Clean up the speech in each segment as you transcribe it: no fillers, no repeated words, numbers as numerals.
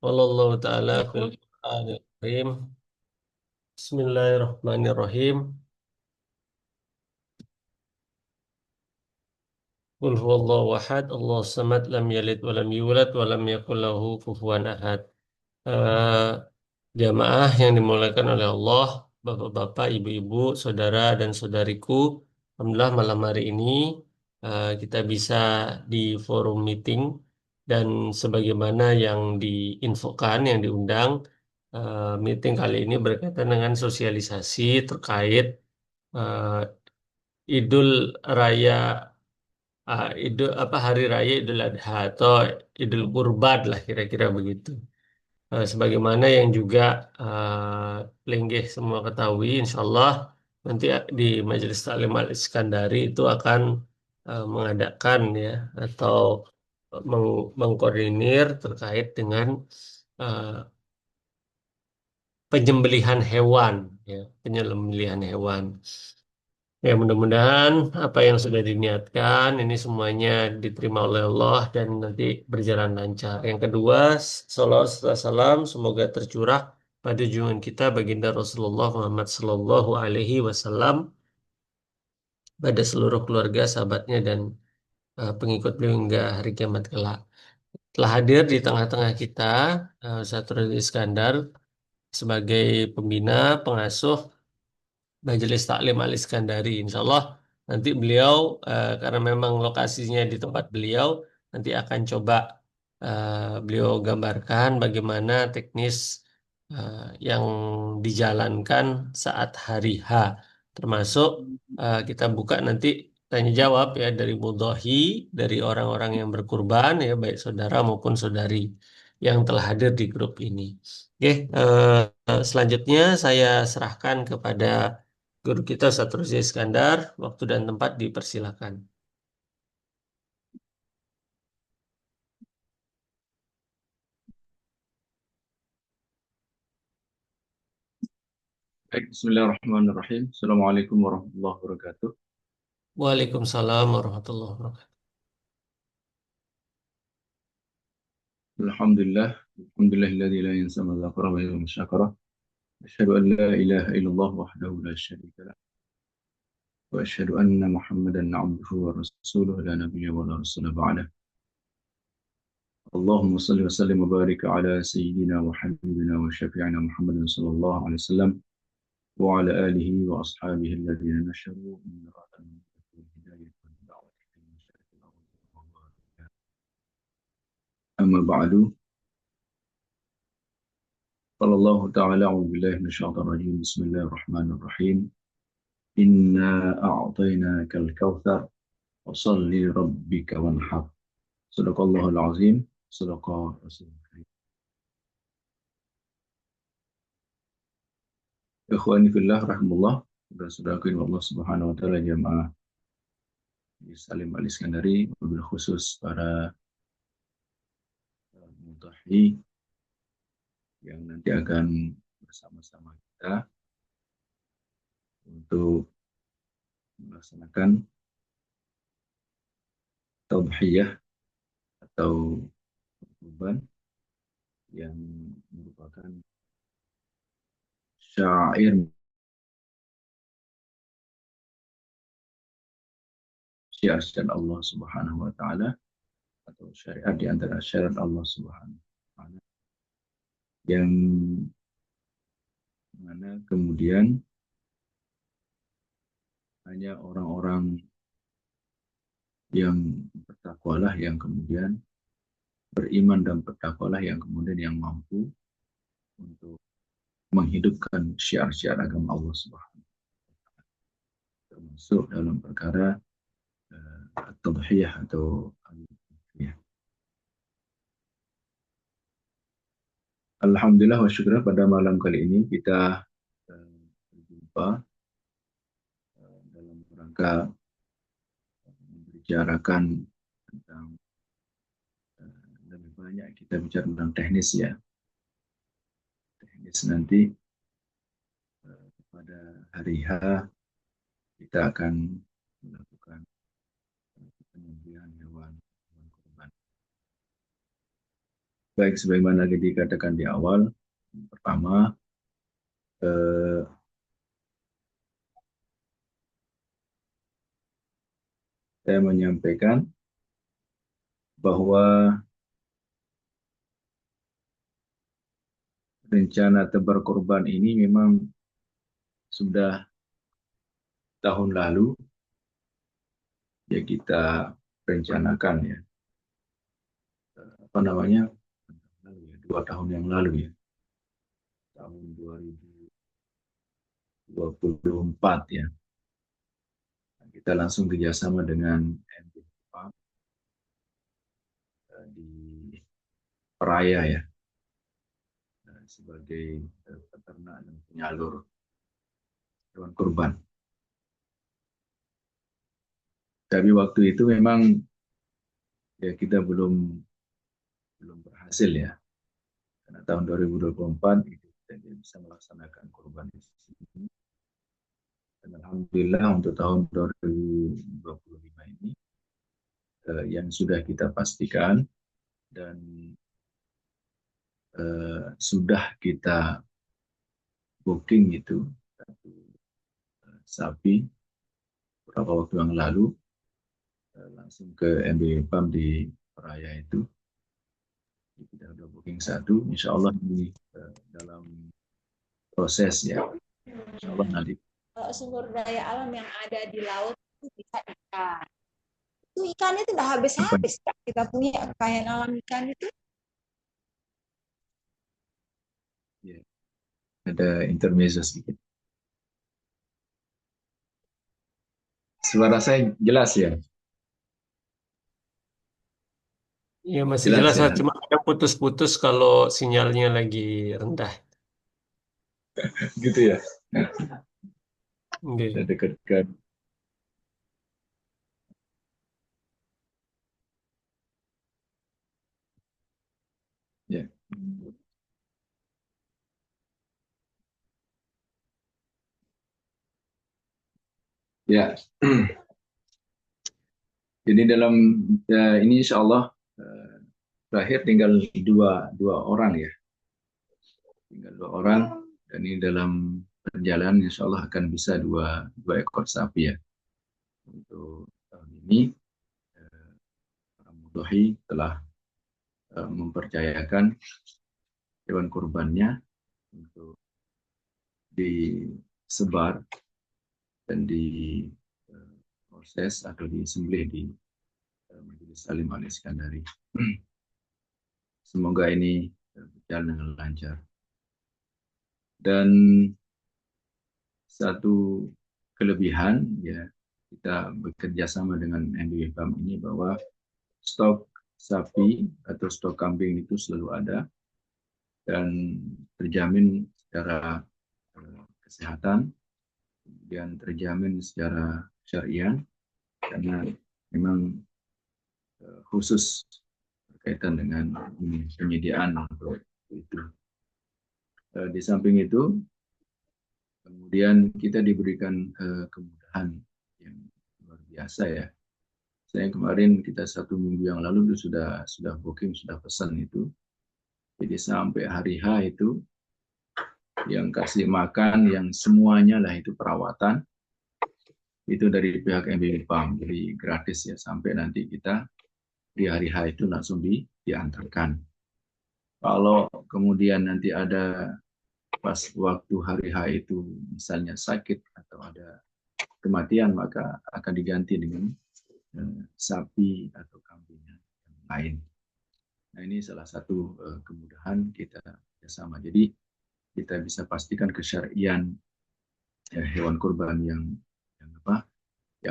Wallahu ta'ala fil Qur'anil Karim. Bismillahirrahmanirrahim. Qul huwallahu ahad, Allahu samad, lam yalid wa lam yulad wa lam yakul lahu kufuwan ahad. Eh, Jamaah yang dimuliakan oleh Allah, bapak-bapak, ibu-ibu, saudara dan saudariku, alhamdulillah malam hari ini kita bisa di forum meeting dan sebagaimana yang diinfokan, yang diundang, meeting kali ini berkaitan dengan sosialisasi terkait eh, Idul Raya, Idul apa Hari Raya Idul Adha atau Idul Kurban lah kira-kira begitu. Sebagaimana yang juga Lenggeh semua ketahui, insya Allah nanti di Majelis Taklim Al-Iskandari itu akan mengadakan ya atau mengkoordinir terkait dengan eh, penyembelihan hewan, ya penyembelihan hewan. Ya, mudah-mudahan apa yang sudah diniatkan ini semuanya diterima oleh Allah dan nanti berjalan lancar. Yang kedua, salawat serta salam semoga tercurah pada junjungan kita baginda Rasulullah Muhammad Sallallahu Alaihi Wasallam pada seluruh keluarga, sahabatnya dan pengikut beliau hingga hari kiamat kelak. Telah hadir di tengah-tengah kita Ustaz Rudi Iskandar sebagai pembina, pengasuh Majelis Taklim Al Iskandari. Insya Allah nanti beliau karena memang lokasinya di tempat beliau nanti akan coba beliau gambarkan bagaimana teknis eh, yang dijalankan saat hari H. Termasuk kita buka nanti tanya jawab ya dari mudhohi dari orang-orang yang berkurban ya baik saudara maupun saudari yang telah hadir di grup ini. Oke, selanjutnya saya serahkan kepada guru kita Ustaz Rusdi Iskandar, waktu dan tempat dipersilakan. Baik, Bismillahirrahmanirrahim. Assalamualaikum warahmatullahi wabarakatuh. Waalaikumsalam warahmatullahi wabarakatuh. Alhamdulillah, alhamdulillahilladzi la yansa ma dzakara wa yawma syakara. Asyhadu an la ilaha illallah wahdahu la syarika lah. Wa asyhadu anna Muhammadan 'abduhu wa rasuluhu la nabiyya wa la rasula ba'dah. Allahumma salli wa sallim wa barik ala sayyidina wa habibina wa syafi'ina Muhammadin sallallahu alaihi wasallam wa ala alihi wa ashabihi alladhina nasharu min ra'atan hidayah wa da'wati ila masyarakat Allah. Amma ba'du. قال الله تعالى أعوذ بالله من الشيطان الرجيم بسم الله الرحمن الرحيم إنا أعطيناك الكوثر فصل لربك وانحر صدق الله العظيم صدق رسول الكريم. Ikhwani fillah rahimullah, saudara-saudaraku Allah Subhanahu wa taala jamaah di Salim Al Iskandari, wabil khusus para mutahi yang nanti akan bersama-sama kita untuk melaksanakan tauhiyah atau kurban yang merupakan syair syiar Allah Subhanahu wa taala atau syariat di antara syariat Allah Subhanahu wa taala yang mana kemudian hanya orang-orang yang bertakwalah yang kemudian beriman dan bertakwalah yang kemudian yang mampu untuk menghidupkan syiar-syiar agama Allah Subhanahu wa taala termasuk dalam perkara tadhiyah atau al-udhiyah. Alhamdulillah wa syukur pada malam kali ini kita berjumpa dalam rangka membicarakan tentang lebih banyak kita bicara tentang teknis ya. Teknis nanti pada hari H kita akan melakukan penyembelihan hewan kurban. Baik, sebagaimana dikatakan di awal, pertama, eh, saya menyampaikan bahwa rencana tebar korban ini memang sudah tahun lalu ya kita rencanakan ya, apa namanya, 2 tahun yang lalu ya, tahun 2024 ya, kita langsung kerjasama dengan MBPA di Peraya ya, sebagai peternak dan penyalur hewan kurban. Tapi waktu itu memang ya kita belum belum berhasil ya, karena tahun 2024 itu kita tidak bisa melaksanakan kurban di sini. Dan alhamdulillah untuk tahun 2025 ini yang sudah kita pastikan dan sudah kita booking itu satu sapi beberapa waktu yang lalu langsung ke MB Farm di Peraya itu. Kita sudah booking satu, insya Allah ini dalam proses ya, insya Allah nanti. Kalau sumber daya alam yang ada di laut itu bisa ikan. Itu ikannya itu udah habis-habis. Kita punya kekayaan alam ikan itu. Ya, ada intermezzo sedikit. Suara saya jelas ya? Ya masih Jelas jelas, ya? cuma ada putus-putus kalau sinyalnya lagi rendah. Gitu ya? Saya Gitu. dekatkan. Ya. Ya. Jadi dalam ini insya Allah terakhir tinggal dua orang ya, tinggal 2 orang, dan ini dalam perjalanan insya Allah akan bisa dua ekor sapi ya. Untuk tahun ini para mudhohi telah mempercayakan hewan kurbannya untuk disebar dan diproses atau disembelih di Majelis Salim Al Iskandari. Semoga ini berjalan dengan lancar. Dan satu kelebihan ya, kita bekerja sama dengan NDW Farm ini bahwa stok sapi atau stok kambing itu selalu ada dan terjamin secara kesehatan, kemudian terjamin secara syariah, karena memang khusus berkaitan dengan penyediaan untuk itu. Di samping itu, kemudian kita diberikan kemudahan yang luar biasa ya. Saya kemarin kita 1 minggu yang lalu itu sudah booking, sudah pesan itu. Jadi sampai hari H itu yang kasih makan, yang semuanya lah itu perawatan, itu dari pihak MBB Farm. Jadi gratis ya, sampai nanti kita di hari H itu langsung diantarkan. Kalau kemudian nanti ada pas waktu hari H itu misalnya sakit atau ada kematian, maka akan diganti dengan sapi atau kambing yang lain. Nah, ini salah satu kemudahan kita bersama. Jadi kita bisa pastikan kesyarian hewan kurban yang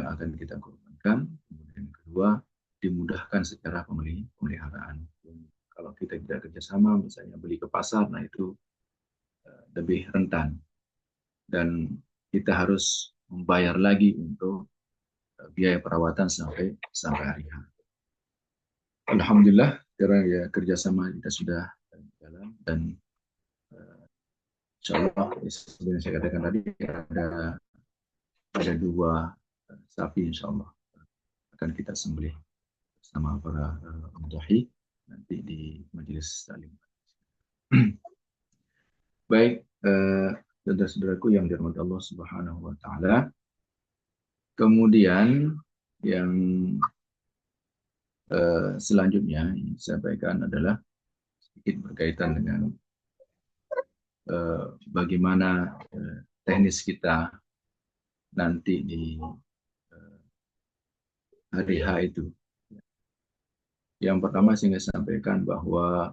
akan kita kurbankan. Kemudian yang kedua, dimudahkan secara pemeliharaan. Kalau kita tidak kerjasama, misalnya beli ke pasar, nah itu lebih rentan. Dan kita harus membayar lagi untuk biaya perawatan sampai hari H. Alhamdulillah, sekarang ya kerjasama kita sudah jalan, dan insya Allah seperti yang saya katakan tadi, ada 2 sapi insya Allah akan kita sembelih bersama para mudhohi. nanti di majelis taklim. Baik, saudara-saudaraku yang dirahmati Allah Subhanahu wa taala. Kemudian yang selanjutnya yang saya sampaikan adalah sedikit berkaitan dengan bagaimana teknis kita nanti di hari H itu. Yang pertama saya ingin sampaikan bahwa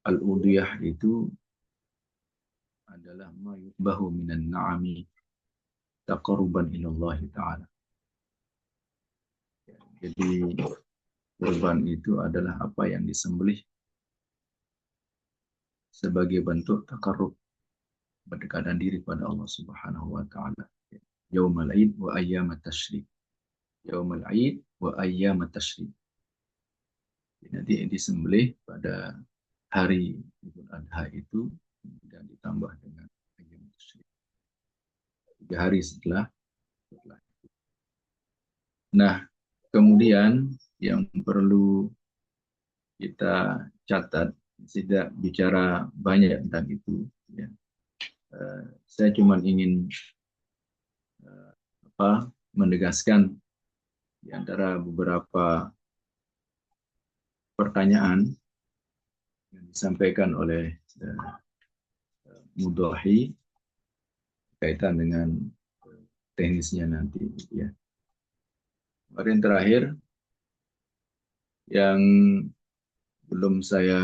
al-udhiyah itu adalah ma yutbahu minan na'ami taqarruban ilallah ta'ala. Jadi kurban itu adalah apa yang disembelih sebagai bentuk taqarrub, berdekatan diri pada Allah Subhanahu wa taala. Yaumul Aid wa ayyamat tasyrik. Yaumul Aid wa ayyamat tasyrik. Nanti disembelih pada hari Idul Adha itu dan ditambah dengan ayyamat tasyrik. 3 hari setelah itu. Nah, kemudian yang perlu kita catat, tidak bicara banyak tentang itu, ya. Saya cuma ingin menegaskan di antara beberapa pertanyaan yang disampaikan oleh Mudhahi kaitan dengan teknisnya nanti, ya. Kemarin terakhir yang belum saya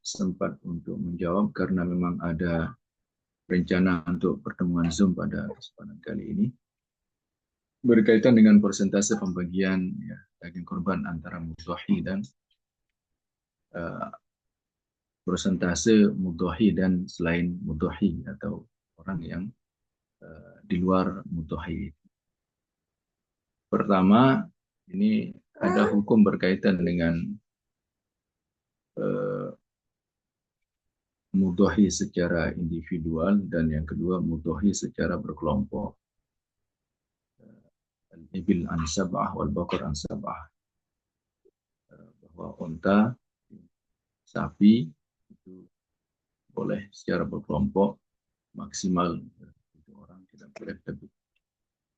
sempat untuk menjawab karena memang ada rencana untuk pertemuan Zoom pada kesempatan kali ini, berkaitan dengan persentase pembagian, ya, daging korban antara mudhahi dan persentase mudhahi dan selain mudhahi atau orang yang di luar mudhahi. Pertama, ini ada hukum berkaitan dengan mudhahi secara individual dan yang kedua mudhahi secara berkelompok. Al-ibil an sab'ah wal baqar an sab'ah. Bahwa unta, sapi itu boleh secara berkelompok maksimal 7 orang, tidak boleh lebih.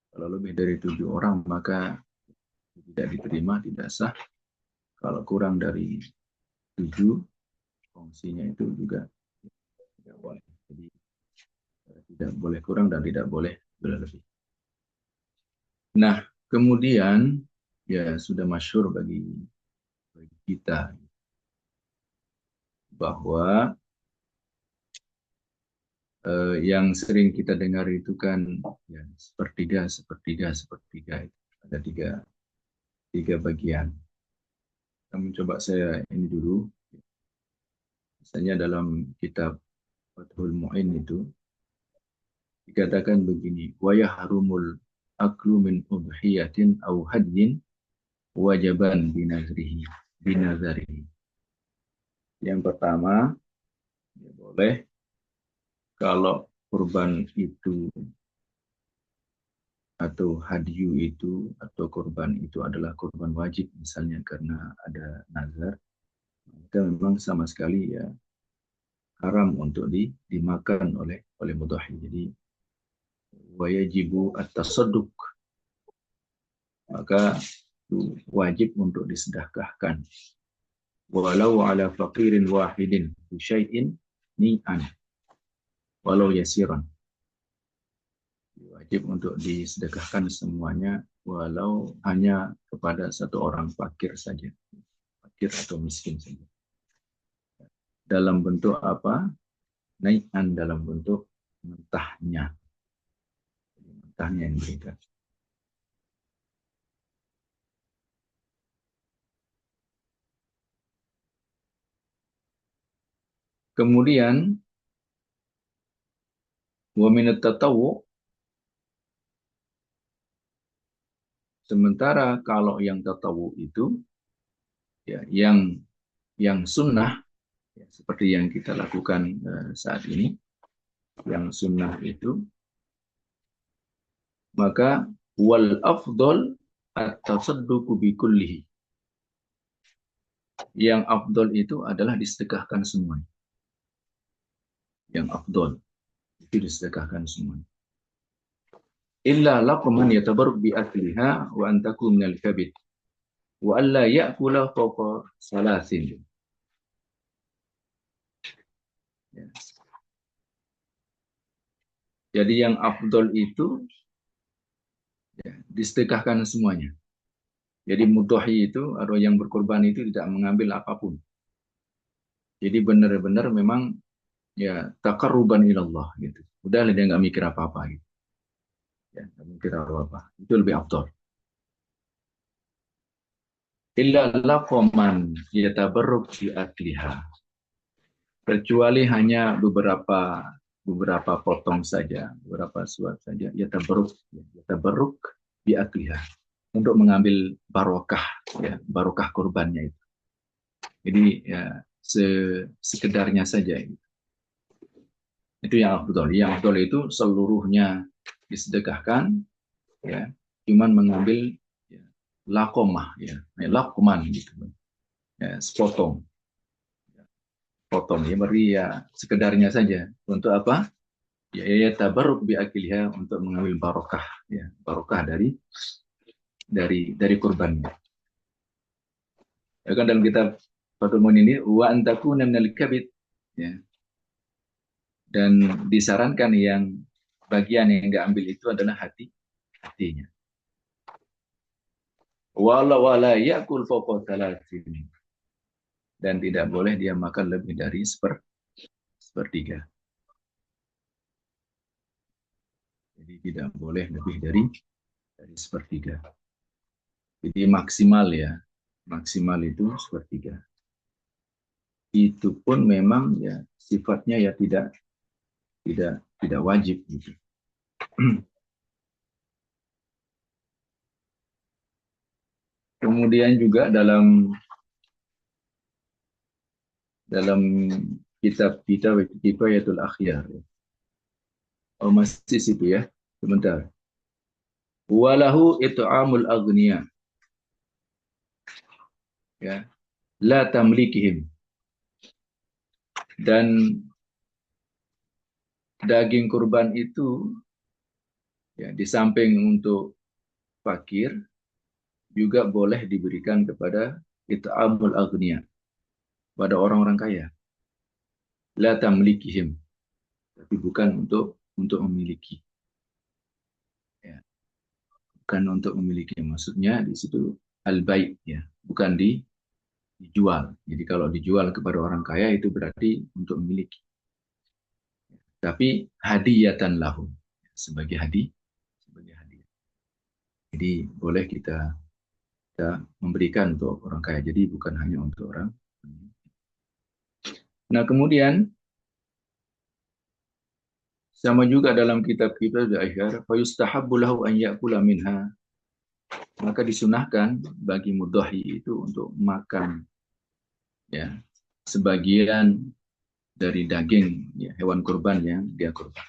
Kalau lebih dari 7 orang maka tidak diterima, tidak sah. Kalau kurang dari 7, fungsinya itu juga tidak boleh. Jadi tidak boleh kurang dan tidak boleh berlebih. Nah, kemudian ya sudah masyhur bagi kita bahwa yang sering kita dengar itu kan ya, sepertiga. Ada tiga bagian. Kita mencoba saya ini dulu. Misalnya dalam kitab Fathul Mu'in itu dikatakan begini, wa yahrumul aklu min udhiyatin aw hadyin wajaban binazrihi. Yang pertama, ya boleh kalau kurban itu atau hadyu itu atau kurban itu adalah kurban wajib misalnya karena ada nazar, maka memang sama sekali ya haram untuk dimakan oleh mudhahi. Jadi wajibu at-tasadduq, maka itu wajib untuk disedekahkan walau ala faqirin wahidin syai'in ni'an walau yasiran. Wajib untuk disedekahkan semuanya walau hanya kepada satu orang fakir saja, fakir atau miskin saja. Dalam bentuk apa? Ni'an, dalam bentuk mentahnya. Mentahnya yang diberikan. Kemudian wa minat tatawwu, sementara kalau yang tatawwu itu ya yang sunnah ya, seperti yang kita lakukan saat ini, yang sunnah itu, maka wal afdal at-tasadduqu bi kullihi. Yang afdol itu adalah disedekahkan semuanya. Yang afdol itu disedekahkan semuanya. Illa laqman yatabarruk bi akliha wa an takun minal kabid wa alla ya'kula fawqa salasin. Ya. Jadi yang afdol itu ya, disedekahkan semuanya. Jadi mudhahi itu atau yang berkorban itu tidak mengambil apapun. Jadi benar-benar memang ya taqarruban ilallah gitu. Udah dia nggak mikir apa-apa gitu. Ya, nggak mikir apa-apa. Itu lebih afdol. Illa laqaman yatabarruk bi akliha. Kecuali hanya beberapa potong saja, beberapa suap saja. Yatabarruk bi akliha. Untuk mengambil barokah, ya, barokah kurbannya itu. Jadi ya sekedarnya saja. Itu yang afdol. Yang afdol itu seluruhnya disedekahkan, ya, cuman mengambil ya, lakomah, ya, lakuman gitu, ya, sepotong, potong, ya, beri ya sekedarnya saja. Untuk apa? Ya tabarruk bi akiliha untuk mengambil barokah, ya, barokah dari kurbannya. Ya kan dalam kitab Fathul Muin ini wa antakuna minal kabid, ya. Dan disarankan yang bagian yang diambil itu adalah hatinya. Wala yakul fawqa thalathin. Dan tidak boleh dia makan lebih dari sepertiga. Jadi tidak boleh lebih dari sepertiga. Jadi maksimal ya, maksimal itu sepertiga. Itu pun memang ya sifatnya ya tidak wajib gitu. Kemudian juga dalam kitab kita Kifayatul Akhyar. Oh masih situ ya, sebentar. Walahu it'amul aghniya. Ya, la tamlikihim. Dan daging kurban itu ya di samping untuk fakir juga boleh diberikan kepada it'amul aghniya, pada orang-orang kaya. La tamlikihim, tapi bukan untuk memiliki. Ya, bukan untuk memiliki. Maksudnya di situ al-bai' ya, bukan dijual. Jadi kalau dijual kepada orang kaya itu berarti untuk memiliki. Tapi hadiyatan lahum, sebagai hadiah. Jadi boleh kita memberikan untuk orang kaya. Jadi bukan hanya untuk orang. Nah kemudian sama juga dalam kitab kita Al-Ahyar, fa yustahabbu lahu an ya'kula minha. Maka disunahkan bagi mudhahi itu untuk makan ya sebagian dari daging ya, hewan kurban yang dia kurban.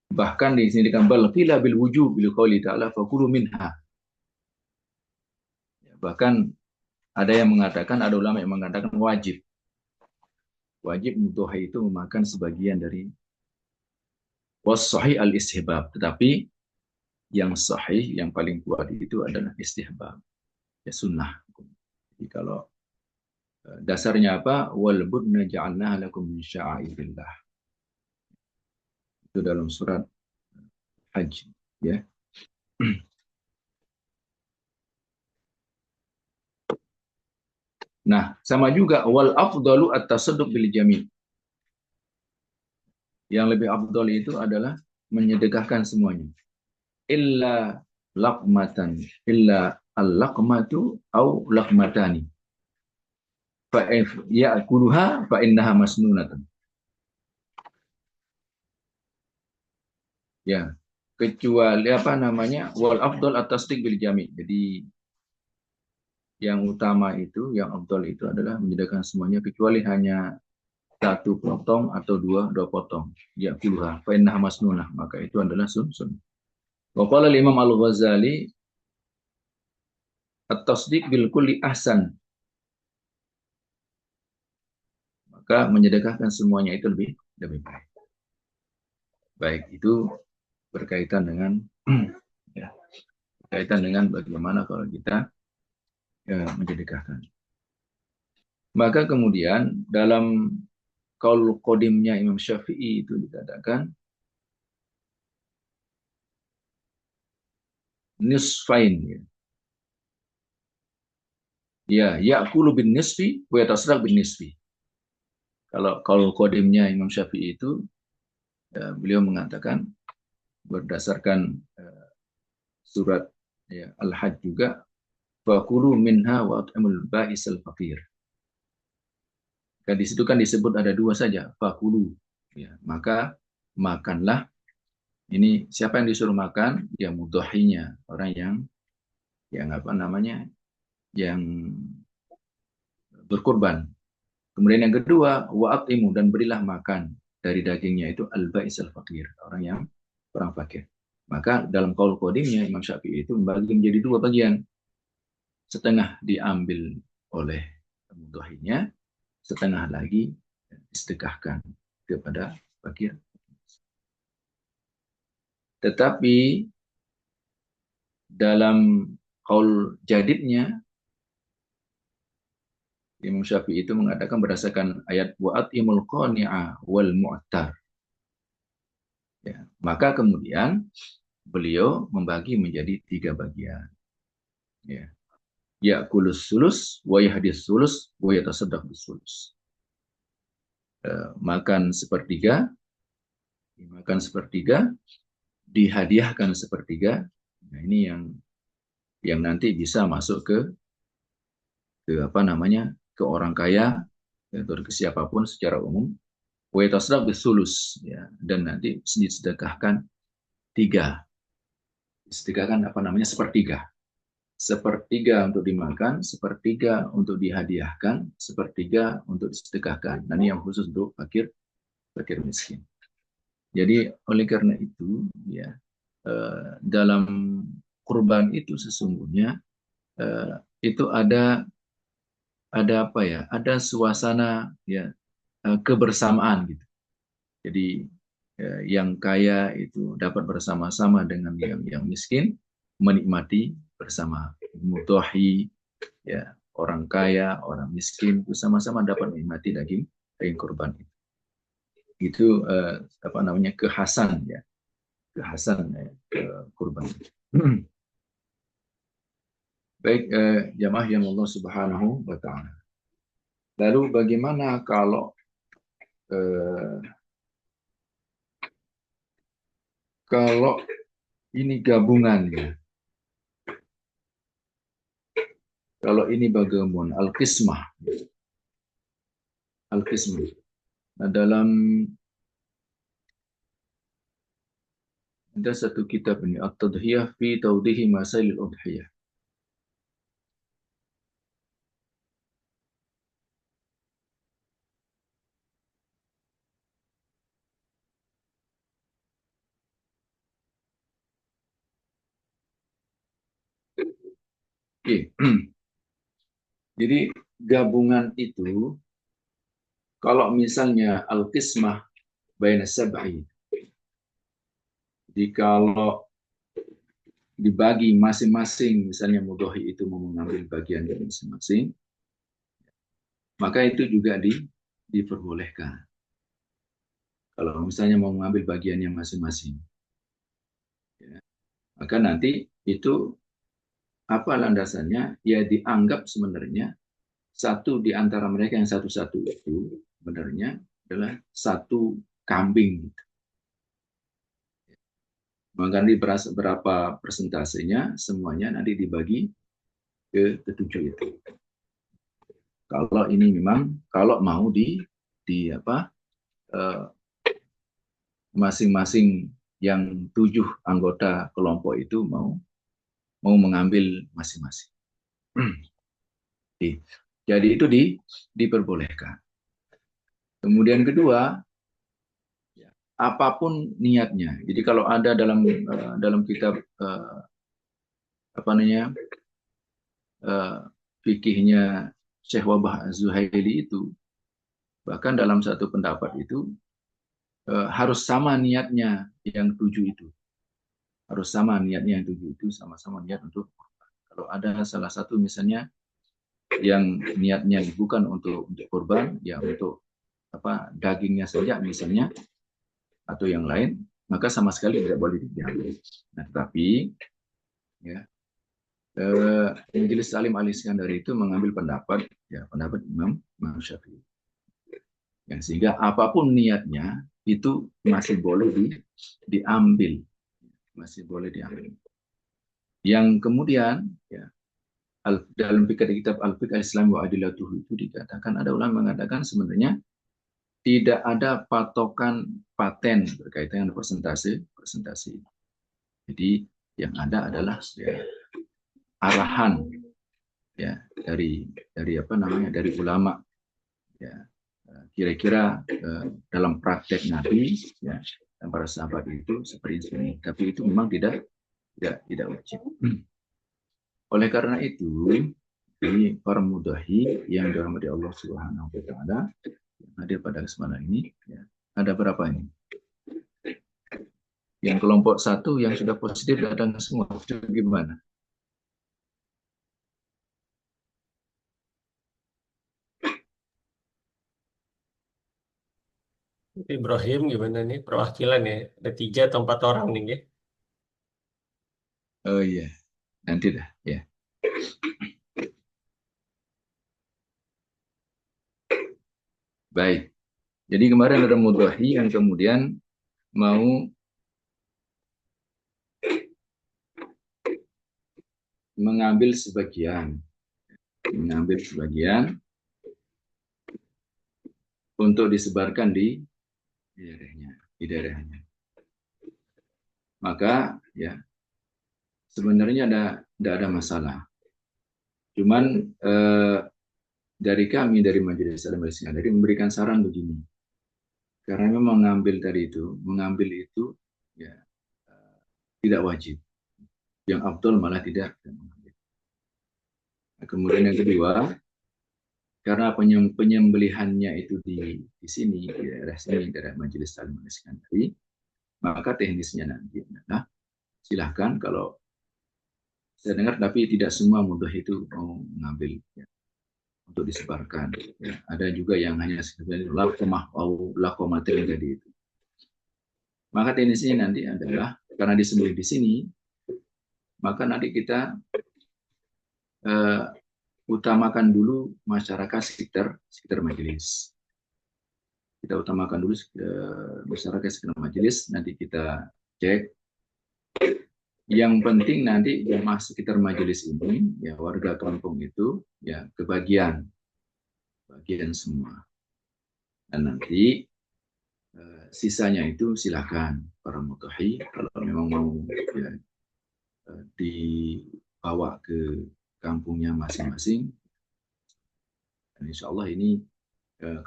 Bahkan di sini dikatakan qila bil wujub bil qouli ta'ala fakulu minha. Ya, bahkan ada yang mengatakan, ada ulama yang mengatakan wajib mudhahi itu memakan sebagian dari was sahih al istihbab. Tetapi yang sahih, yang paling kuat itu adalah istihbab, ya sunnah. Jadi kalau dasarnya apa? Wal budna ja'alnaha lakum min sya'airillah. Itu dalam surat Haji, ya. Nah, sama juga wal afdalu at-tasadduq bil jami'. Yang lebih afdal itu adalah menyedekahkan semuanya. Illa laqmatan, illa al-laqmatu au laqmatani. Fa ya'kuluha fa innaha masnunatan. Ya, kecuali apa namanya? Wal afdal at-tasdiq bil jami'. Jadi yang utama itu, yang afdal itu adalah menyediakan semuanya kecuali hanya satu potong atau dua potong. Ya kuluha fa innaha masnunah, maka itu adalah sun. Wa qala Imam Al-Ghazali at-tasdiq bil kulli ahsan. Maka menyedekahkan semuanya itu lebih lebih baik. Baik itu berkaitan dengan ya, berkaitan dengan bagaimana kalau kita menyedekahkan. Maka kemudian dalam qaul qadimnya Imam Syafi'i itu dikatakan nisfain, ya. Ya, ya'kulu bin nisfi wa yatasraq bin nisfi. Kalau qaul qadimnya Imam Syafi'i itu beliau mengatakan berdasarkan surat ya, Al-Hajj juga, fakulu minha wa at'imul ba'isal faqir. Dan di situ kan disebut ada dua saja, fakulu. Ya, maka makanlah. Ini siapa yang disuruh makan? Ya mudhahinya, orang yang apa namanya? Yang berkurban. Kemudian yang kedua, wa at'imu, dan berilah makan dari dagingnya itu al-ba'isal faqir, orang fakir. Maka dalam qaul qadimnya Imam Syafi'i itu membagi menjadi dua bagian. Setengah diambil oleh mudhahinya, setengah lagi disedekahkan kepada fakir. Tetapi dalam qaul jadidnya Imam Syafi'i itu mengatakan berdasarkan ayat wa'atimul qani'a wal mu'tar. Ya, maka kemudian beliau membagi menjadi tiga bagian. Ya. Ya'kulus sulus wa yahdis sulus wa yatasaddaq bis sulus. Makan sepertiga, dihadiahkan sepertiga. Nah, ini yang nanti bisa masuk ke apa namanya, ke orang kaya atau ke siapapun secara umum. Wa yatasaddaq bis sulus, ya, dan nanti disedekahkan tiga. Disedekahkan apa namanya, sepertiga. Sepertiga untuk dimakan, sepertiga untuk dihadiahkan, sepertiga untuk disedekahkan. Nah, ini yang khusus untuk fakir miskin. Jadi oleh karena itu ya, dalam kurban itu sesungguhnya itu ada apa ya? Ada suasana ya, kebersamaan gitu. Jadi yang kaya itu dapat bersama-sama dengan yang miskin, menikmati bersama. Mudhahi, ya, orang kaya, orang miskin itu sama-sama dapat menikmati daging kurban itu. Itu apa namanya, kekhasan ya, kekhasan kurban. Baik, jamaah yang Allah Subhanahu wa taala. Lalu bagaimana kalau ini gabungan ya? Kalau ini bagaimana? Al-qismah. Al-qismah. Nah, ada satu kitab ini, At-Tadhiyah fi Tawdihi Masailil Udhiyah. Oke. Jadi gabungan itu, kalau misalnya al-qismah baina sab'i, jadi kalau dibagi masing-masing, misalnya mudhahi itu mau mengambil bagian dari masing-masing, maka itu juga diperbolehkan. Kalau misalnya mau mengambil bagiannya masing-masing, ya, maka nanti itu apa landasannya? Ya dianggap sebenarnya satu di antara mereka yang satu-satu itu sebenarnya adalah satu kambing. Maka nanti berapa persentasenya, semuanya nanti dibagi ke ketujuh itu. Kalau ini memang kalau mau di apa, masing-masing yang 7 anggota kelompok itu mau mengambil masing-masing. Jadi itu diperbolehkan. Kemudian kedua, apapun niatnya. Jadi kalau ada dalam kitab apa namanya, fikihnya Syekh Wahbah Az-Zuhaili itu, bahkan dalam satu pendapat itu harus sama niatnya yang tujuh itu. Harus sama niatnya yang tujuh itu, sama-sama niat untuk kalau ada salah satu misalnya yang niatnya bukan untuk kurban, ya untuk dagingnya saja misalnya atau yang lain, maka sama sekali tidak boleh diambil. Nah, tetapi ya Majelis Salim Al-Iskandari itu mengambil pendapat Imam Syafi'i. Yang sehingga apapun niatnya itu masih boleh diambil, masih boleh diambil. Yang kemudian ya dalam kitab Al-Fiqh Al-Islam wa Adillatuhu itu dikatakan, ada ulama mengatakan sebenarnya tidak ada patokan paten berkaitan dengan presentasi. Jadi yang ada adalah ya, arahan ya dari dari ulama ya, kira-kira dalam praktek Nabi ya dan para sahabat itu seperti ini, tapi itu memang tidak wajib. Oleh karena itu ini para mudahi yang dirahmati Allah Subhanahu wa taala yang hadir pada kesempatan ini ya, ada berapa ini? Yang kelompok satu yang sudah positif datang semua, itu gimana? Ibrahim gimana nih perwakilan ya? Ada 3 atau 4 orang nih ya. Oh iya, nanti dah ya. Baik. Jadi kemarin ada mudahi yang kemudian mau mengambil sebagian untuk disebarkan di daerahnya. Maka ya sebenarnya tidak ada masalah. Cuman dari kami dari Majelis Salim Al-Iskandari memberikan saran begini. Karena memang mengambil itu ya tidak wajib. Yang afdal malah tidak mengambil. Nah, kemudian yang kedua, karena penyembelihannya itu di sini, di daerah sini, daerah Majelis Salim Al-Iskandari, maka teknisnya nanti adalah silahkan kalau saya dengar, tapi tidak semua mudah itu mau mengambil ya, untuk disebarkan. Ya. Ada juga yang hanya sekedar lakomatil tadi itu. Maka teknisnya nanti adalah karena disembelih di sini, maka nanti kita utamakan dulu masyarakat sekitar majelis. Kita utamakan dulu masyarakat sekitar majelis, nanti kita cek. Yang penting nanti jemaah sekitar majelis ini, ya warga kampung itu, ya bagian semua. Dan nanti sisanya itu silakan para mutahi kalau memang mau ya, dibawa ke kampungnya masing-masing. Dan insya Allah ini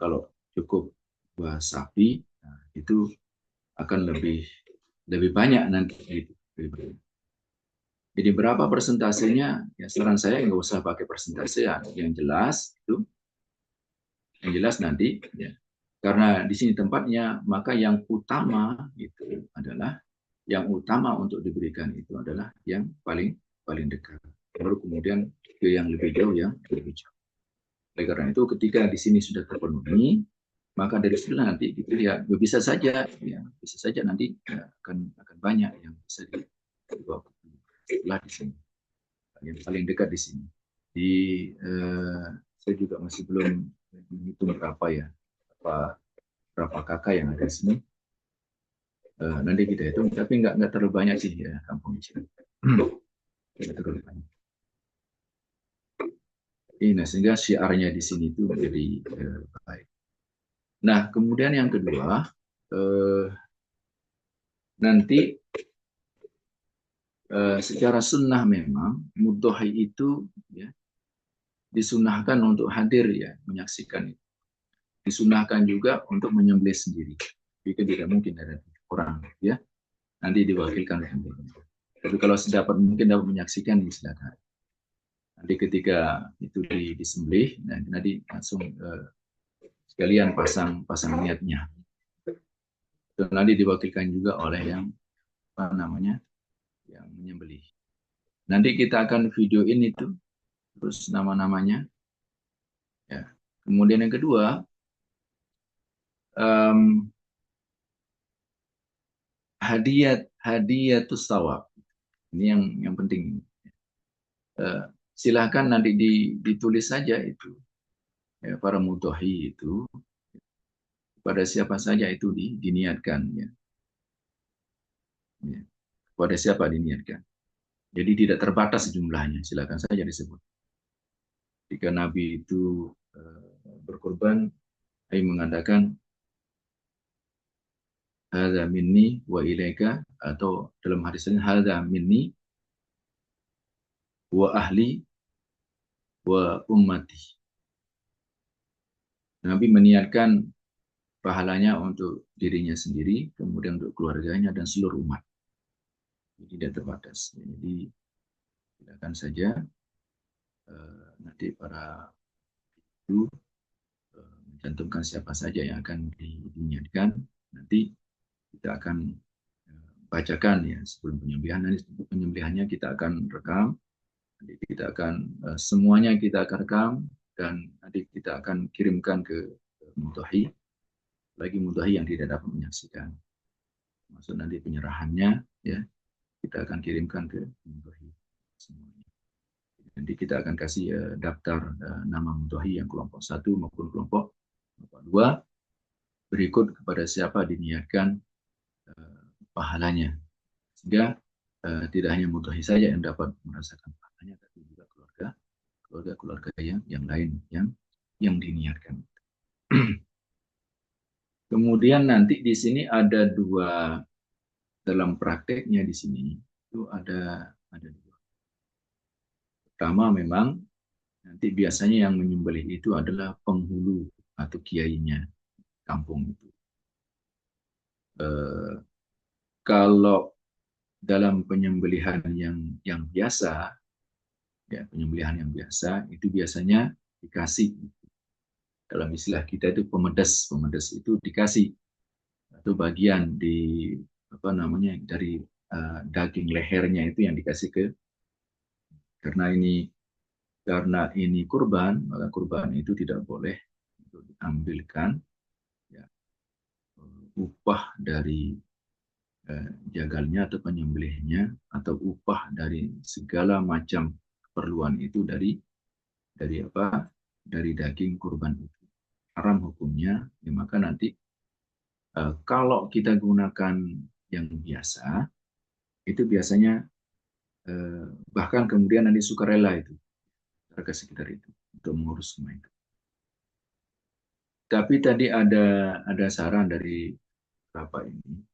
kalau cukup buah sapi, nah, itu akan lebih banyak nanti. Jadi berapa persentasenya? Ya saran saya nggak usah pakai persentase ya. Yang jelas itu, yang jelas nanti ya. Karena di sini tempatnya, maka yang utama itu adalah untuk diberikan itu adalah yang paling dekat. Baru kemudian ke yang lebih jauh, Oleh karena itu ketika di sini sudah terpenuhi, maka dari situ nanti kita lihat bisa saja nanti ya, akan banyak yang bisa dibawa setelah di sini, yang paling dekat di sini. Saya juga masih belum menghitung berapa kakak yang ada di sini. Nanti kita hitung, tapi nggak terlalu banyak sih ya kampung di sini. Nggak terlalu banyak. Nah, sehingga syiarnya di sini itu menjadi baik. Nah, kemudian yang kedua, nanti secara sunnah memang mudhahi itu ya disunahkan untuk hadir ya menyaksikan itu. Disunahkan juga untuk menyembelih sendiri. Jika tidak mungkin ada orang ya nanti diwakilkan. Tapi kalau dapat menyaksikan silakan. Nanti ketika itu disembelih, nanti langsung sekalian pasang niatnya. Itu nanti diwakilkan juga oleh yang apa namanya, yang menyembelih. Nanti kita akan videoin itu terus nama-namanya. Ya. Kemudian yang kedua, hadiyatus sawab. Ini yang penting. Silahkan nanti ditulis saja itu, ya, para mudhohi itu pada siapa saja itu diniatkan, ya. Ya. Pada siapa diniatkan. Jadi tidak terbatas jumlahnya, silakan saja disebut. Jika Nabi itu berkorban, Nabi mengatakan hadza minni wa ilaika, atau dalam hadis lain hadza minni wa ahli wa ummati. Nabi meniatkan pahalanya untuk dirinya sendiri, kemudian untuk keluarganya dan seluruh umat. Jadi tidak terbatas. Jadi silakan saja nanti para itu mencantumkan siapa saja yang akan diniatkan. Nanti kita akan bacakan ya sebelum penyembelihan. Nanti penyembelihannya kita akan rekam. Nanti kita akan semuanya kita akan rekam dan nanti kita akan kirimkan ke mudhohi. Lagi mudhohi yang tidak dapat menyaksikan. Maksud nanti penyerahannya ya kita akan kirimkan ke mudhohi semuanya. Nanti kita akan kasih daftar nama mudhohi yang kelompok 1 maupun kelompok 2 berikut kepada siapa diniatkan pahalanya. Sehingga tidak hanya mudhohi saja yang dapat merasakan pahalanya, tapi juga keluarga yang lain yang diniatkan. Kemudian nanti di sini ada dua, dalam prakteknya di sini itu ada dua. Pertama memang nanti biasanya yang menyembelih itu adalah penghulu atau kiainya kampung itu. Kalau dalam penyembelihan yang biasa, ya penyembelihan yang biasa itu biasanya dikasih, dalam istilah kita itu pemedes itu dikasih atau bagian di apa namanya dari daging lehernya itu yang dikasih karena ini kurban, maka kurban itu tidak boleh untuk diambilkan ya, upah dari jagalnya atau penyembelihnya atau upah dari segala macam keperluan itu dari daging kurban itu haram hukumnya. Ya, maka nanti kalau kita gunakan yang biasa itu biasanya bahkan kemudian nanti sukarela itu warga sekitar itu untuk mengurus semua itu. Tapi tadi ada saran dari Bapak ini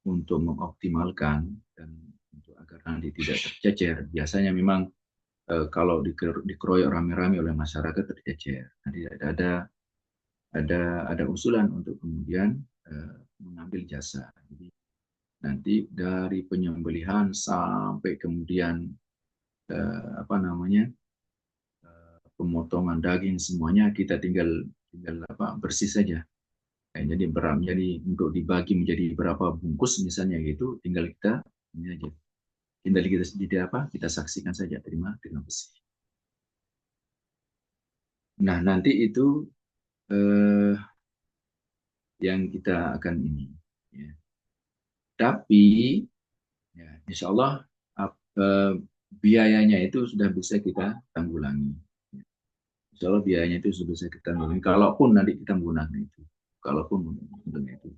untuk mengoptimalkan dan untuk agar nanti tidak tercecer. Biasanya memang kalau dikeroyok rame-rame oleh masyarakat tercecer. Nanti ada usulan untuk kemudian mengambil jasa. Jadi nanti dari penyembelihan sampai kemudian pemotongan daging semuanya kita tinggal bersih saja. Jadi untuk dibagi menjadi berapa bungkus misalnya gitu, tinggal kita ini aja. Kita saksikan saja, terima bersih. Nah, nanti itu yang kita akan ini. Ya. Tapi, ya, insya Allah biayanya itu sudah bisa kita tanggulangi. Insya Allah biayanya itu sudah bisa kita tanggulangi. Kalaupun nanti kita menggunakan itu.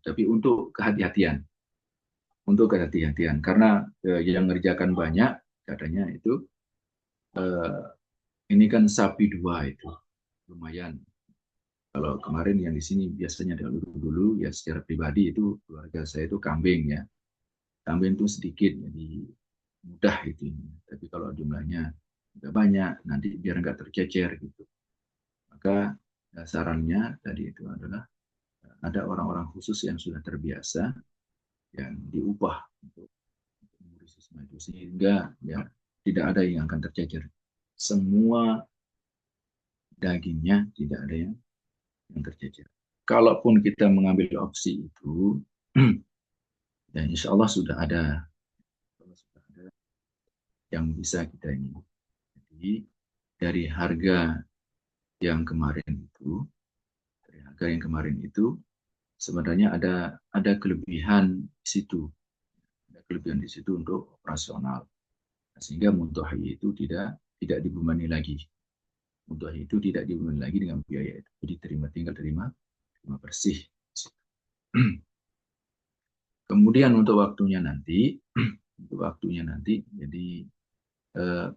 Tapi untuk kehati-hatian. Karena yang mengerjakan banyak, katanya itu, ini kan sapi 2 itu. Lumayan. Kalau kemarin yang di sini biasanya dulu ya secara pribadi itu keluarga saya itu kambing ya. Kambing itu sedikit jadi mudah itu. Tapi kalau jumlahnya tidak banyak nanti biar nggak tercecer gitu. Maka sarannya tadi itu adalah ada orang-orang khusus yang sudah terbiasa yang diubah untuk mengurus semua itu sehingga ya tidak ada yang akan tercecer. Semua dagingnya tidak ada yang tercecer. Kalaupun kita mengambil opsi itu, dan insya Allah sudah ada yang bisa kita ini. Jadi dari harga yang kemarin itu, sebenarnya ada kelebihan di situ, untuk operasional, sehingga mudhahi itu tidak dibebani lagi. Mudhahi itu tidak dibebani lagi dengan biaya itu. Jadi tinggal terima bersih. Kemudian untuk waktunya nanti, jadi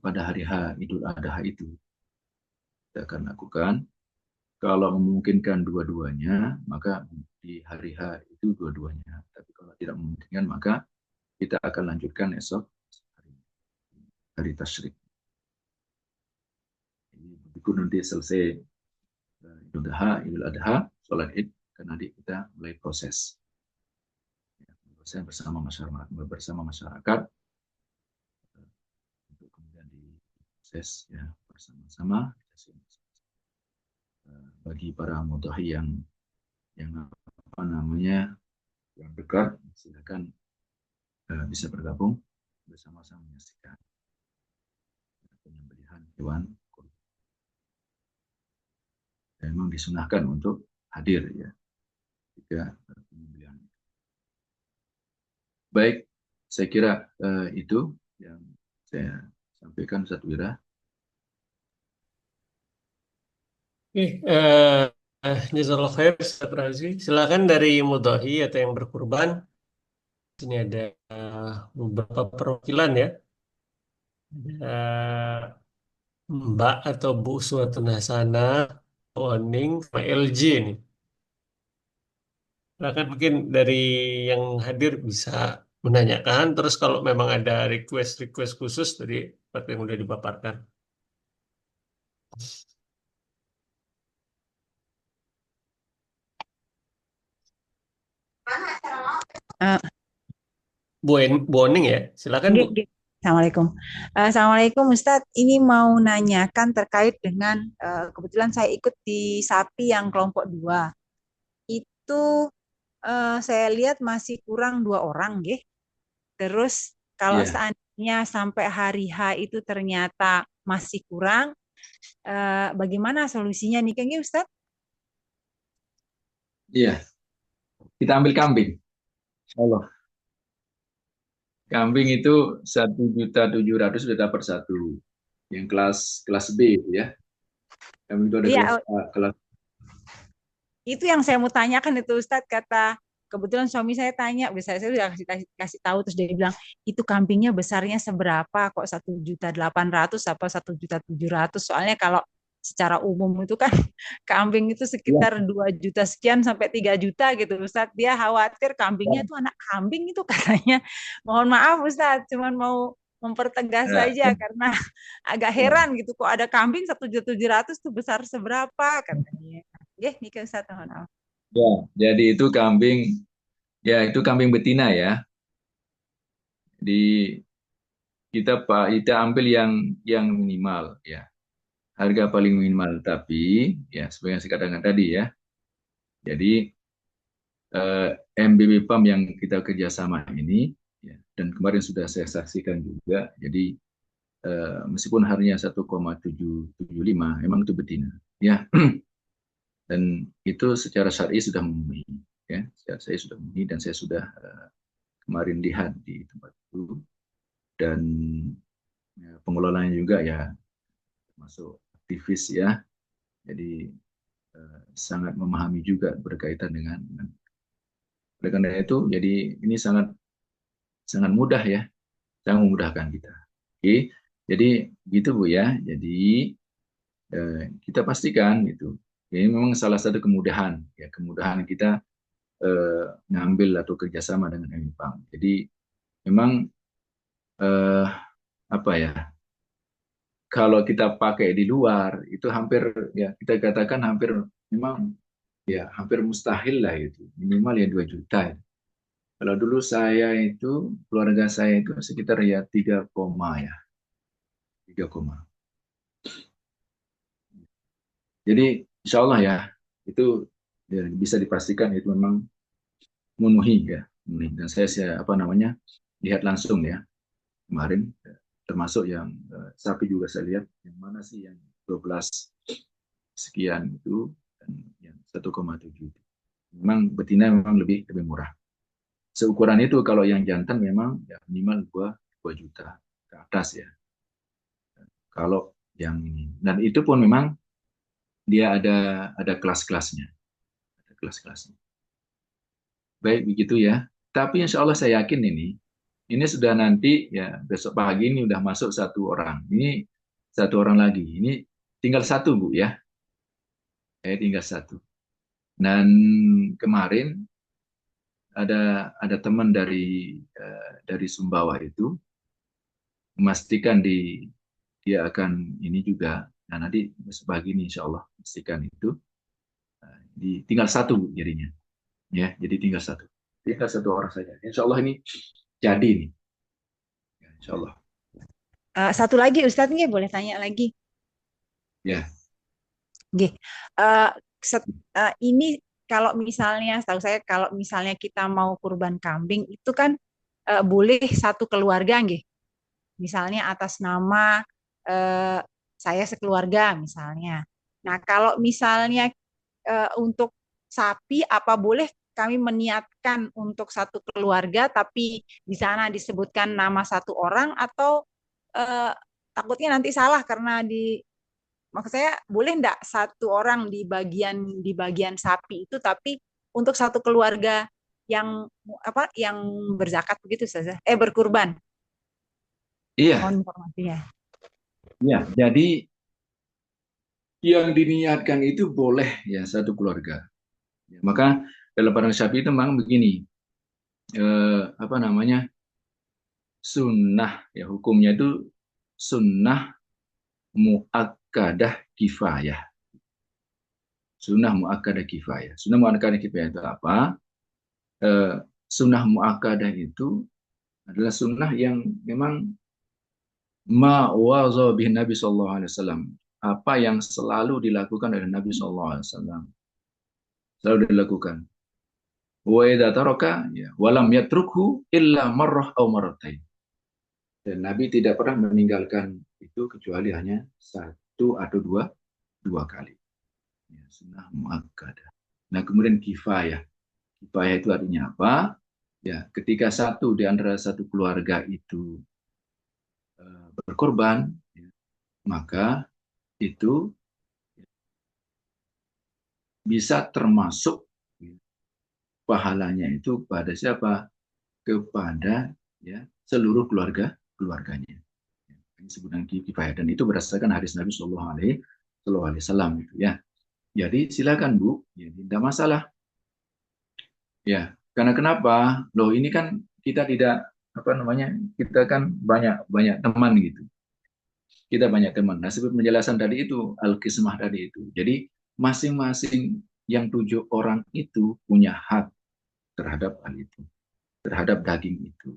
pada hari Idul Adha itu kita akan lakukan. Kalau memungkinkan dua-duanya, maka di hari H itu dua-duanya. Tapi kalau tidak memungkinkan, maka kita akan lanjutkan esok hari tasyrik. Begitu nanti selesai Idul Adha, sholat Id, karena nanti kita mulai proses bersama masyarakat untuk kemudian diproses ya bersama-sama. Bagi para mudhahi yang apa namanya yang dekat, silakan bisa bergabung bersama-sama menyaksikan penyembelihan hewan kurban. Memang disunahkan untuk hadir ya jika penyembelihan. Baik, saya kira itu yang saya sampaikan, Ustaz Wira. Oke, jazakallah khair Ustaz Razi. Silakan dari mudhahi atau yang berkurban. Sini ada beberapa perwakilan ya. Ada Mbak atau Bu Suwatun Hasanah, Oning, sama LJ nih. Silakan mungkin dari yang hadir bisa menanyakan. Terus kalau memang ada request khusus dari seperti yang sudah dipaparkan. Eh, Bu Oning ya, silakan Bu. Assalamualaikum. Assalamualaikum Ustadz, ini mau nanyakan terkait dengan kebetulan saya ikut di sapi yang kelompok 2. Itu saya lihat masih kurang 2 orang, nggih. Terus kalau Iya, seandainya sampai hari H itu ternyata masih kurang, bagaimana solusinya nih, Kang Ustadz? iya. Kita ambil kambing. Insya Allah. Kambing itu 1.700.000 sudah dapat satu. Yang kelas B itu ya. Kambing itu ada Iya, kelas A, kelas. itu yang saya mau tanyakan itu Ustadz, kata kebetulan suami saya tanya, saya udah kasih tahu, terus dia bilang itu kambingnya besarnya seberapa kok 1.800.000 apa 1.700.000, soalnya kalau secara umum itu kan kambing itu Ya, sekitar 2 juta sekian sampai 3 juta gitu Ustadz, dia khawatir kambingnya itu anak kambing itu katanya. Mohon maaf Ustadz, cuman mau mempertegas ya, saja karena agak ya. heran gitu, kok ada kambing 1.700.000 tuh besar seberapa katanya. Ya, Nika Ustaz, mohon maaf. Ya, jadi itu kambing betina ya. Di kita ambil yang minimal ya. Harga paling minimal, tapi ya seperti yang saya katakan tadi ya. Jadi MBB PAM yang kita kerjasama ini ya, dan kemarin sudah saya saksikan juga. Jadi meskipun harganya 1,775, memang itu betina ya. Dan itu secara syar'i sudah memenuhi ya. Saya sudah memenuhi dan saya sudah kemarin lihat di tempat itu, dan ya, pengelolanya juga ya masuk aktivis ya. Jadi sangat memahami juga berkaitan dengan oleh karena itu, jadi ini sangat sangat mudah ya, sangat memudahkan kita. Oke, jadi gitu Bu ya. Jadi kita pastikan itu. Ini memang salah satu kemudahan ya, kemudahan kita ngambil atau kerjasama dengan MIPAM. Jadi memang eh, apa ya? Kalau kita pakai di luar itu hampir ya kita katakan hampir memang ya hampir mustahil lah itu, minimal ya 2 juta. Kalau dulu saya itu keluarga saya itu sekitar ya 3 koma ya 3, jadi insya Allah ya itu ya, bisa dipastikan itu memang memenuhi ya, memenuhi. Dan saya apa namanya lihat langsung ya kemarin, termasuk yang sapi juga saya lihat yang mana sih yang 12 sekian itu dan yang 1,7 itu. Memang betina memang lebih murah. Seukuran itu kalau yang jantan memang ya minimal 2 juta ke atas ya. Kalau yang ini. Dan itu pun memang dia ada kelas-kelasnya, ada kelas-kelasnya. Baik begitu ya. Tapi insya Allah saya yakin ini sudah nanti ya besok pagi ini udah masuk 1 orang. Ini 1 orang lagi. Ini tinggal 1 Bu ya. Tinggal 1. Dan kemarin ada teman dari Sumbawa itu memastikan dia akan ini juga. Nah nanti besok pagi ini insya Allah pastikan itu tinggal 1 Bu jadinya. Ya, jadi tinggal 1 orang saja. Insya Allah ini jadi nih. Ya, insya Allah. Satu lagi Ustadz nggih, boleh tanya lagi? Ya. Nggih. Ini kalau misalnya, setahu saya kalau misalnya kita mau kurban kambing itu kan boleh satu keluarga nggih. Misalnya atas nama eh, saya sekeluarga misalnya. Nah, kalau misalnya untuk sapi apa boleh kami meniatkan untuk satu keluarga tapi di sana disebutkan nama satu orang atau eh, takutnya nanti salah karena maksud saya boleh enggak satu orang di bagian sapi itu tapi untuk satu keluarga yang yang berzakat begitu saja berkurban. Iya, Mohon informasinya. iya. Jadi yang diniatkan itu boleh ya satu keluarga. Ya, maka dalam barang syafi'i itu memang begini, apa namanya sunnah ya hukumnya itu sunnah muakkadah kifayah. Sunnah muakkadah kifayah. Sunnah muakkadah kifayah itu apa? Sunnah muakkadah itu adalah sunnah yang memang ma'waza bin Nabi Sallallahu Alaihi Wasallam. Apa yang selalu dilakukan oleh Nabi Sallallahu Alaihi Wasallam. Selalu dilakukan. Wa idza taraka ya walam yatrukhu illa marrah aw marratain. Dan Nabi tidak pernah meninggalkan itu kecuali hanya 1 atau 2 kali. Ya, sunnah muakkadah. Nah, kemudian kifayah. Kifayah itu artinya apa? Ya, ketika satu di antara satu keluarga itu berkorban, ya, maka itu bisa termasuk ya, pahalanya itu pada siapa? Kepada ya keluarganya. Ini sebutan kifayah dan itu berdasarkan hadis Nabi Shallallahu Alaihi Wasallam itu ya. Jadi silakan Bu, ya, tidak masalah. Ya, karena kenapa? Loh ini kan kita tidak apa namanya kita kan banyak banyak teman gitu. Kita banyak teman. Nah, seperti penjelasan tadi itu al-qismah tadi itu. Jadi masing-masing yang 7 orang itu punya hak terhadap hal itu, terhadap daging itu,